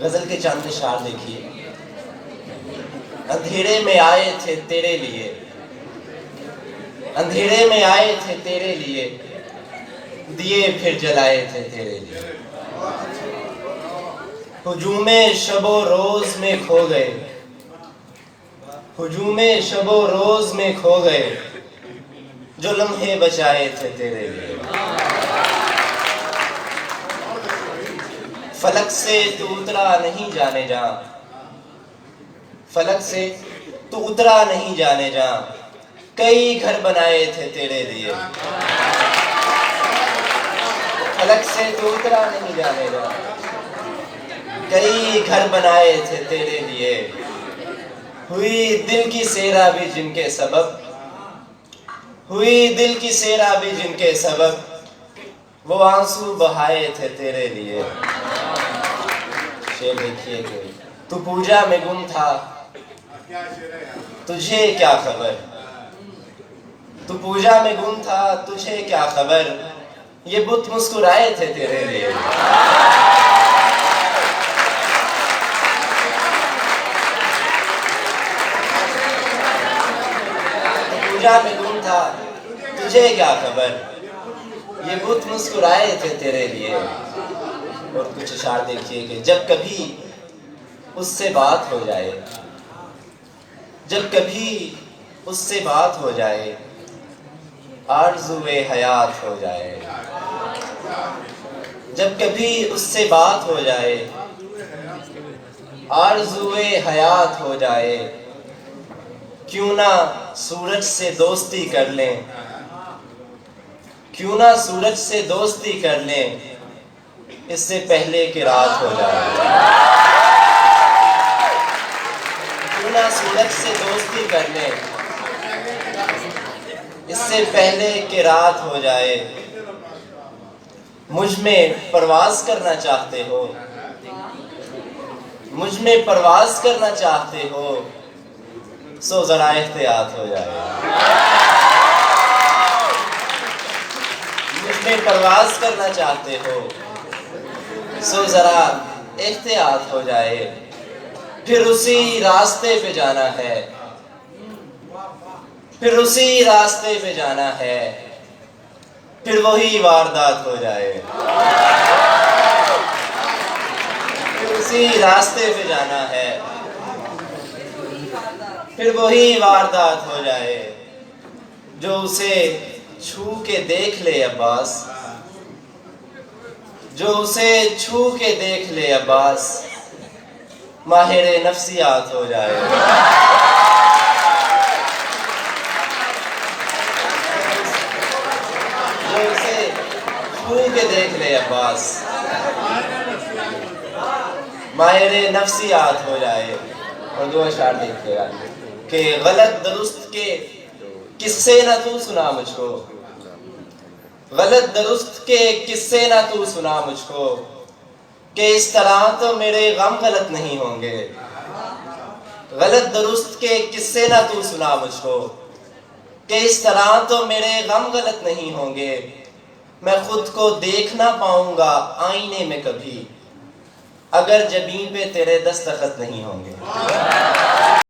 गजल के चांद शार देखिए। अंधेरे में आए थे तेरे लिए, अंधेरे में आए थे तेरे लिए, दिए फिर जलाए थे तेरे लिए। हुजूमे शबो रोज में खो गए, हुजूमे शबो रोज में खो गए, जो लम्हे बचाए थे तेरे लिए। फलक से तू उतरा नहीं जाने जा, फलक से तू उतरा नहीं जाने जा, कई घर बनाए थे तेरे लिए। फलक से तू उतरा नहीं जाने जा, कई घर बनाए थे तेरे लिए। हुई दिल की सेरा भी जिनके सबब, हुई दिल की सेरा भी जिनके सबब, वो आंसू बहाए थे तेरे लिए। शेर देखिए कोई। तू पूजा में गुम था, तुझे क्या खबर, तू पूजा में गुम था, तुझे क्या खबर, ये बुत मुस्कुराए थे तेरे लिए। तू पूजा में गुम था, तुझे क्या खबर, ये बुत मुस्कुराए थे तेरे लिए। और कुछ इशार देखिए कि जब कभी उससे बात हो जाए, जब कभी उससे बात हो जाए, आरज़ुए हयात हो जाए। जब कभी उससे बात हो जाए, आरज़ुए हयात हो जाए, क्यों ना सूरज से दोस्ती कर लें, क्यों ना सूरज से दोस्ती कर लें, इससे पहले कि रात हो जाए। क्यों ना सूरज से दोस्ती कर लें, इससे पहले कि रात हो जाए। मुझ में परवाज करना चाहते हो, मुझ में परवाज करना चाहते हो, सो जरा एहतियात हो जाए। मुझ में परवाज करना चाहते हो, सो जरा एहतियात हो जाए। फिर उसी रास्ते पे जाना है, फिर उसी रास्ते पे जाना है, फिर वही वारदात हो जाए। फिर उसी रास्ते पे जाना है, फिर वही वारदात हो जाए। जो उसे छू के देख ले अब्बास, जो उसे छू के देख ले अब्बास, माहिरे नफ्सियात हो जाए। जो उसे छू के देख ले अब्बास, माहिरे नफ्सियात हो जाए। और दो अशार देखिएगा कि गलत दुरुस्त के किस्से ना तू सुना मुझको, गलत दुरुस्त के किस्से ना तू सुना मुझको, कि इस तरह तो मेरे गम गलत नहीं होंगे। गलत दुरुस्त के किस्से ना तू सुना मुझको, कि इस तरह तो मेरे गम गलत नहीं होंगे। मैं खुद को देख ना पाऊंगा आईने में कभी, अगर जबीन पे तेरे दस्तखत नहीं होंगे।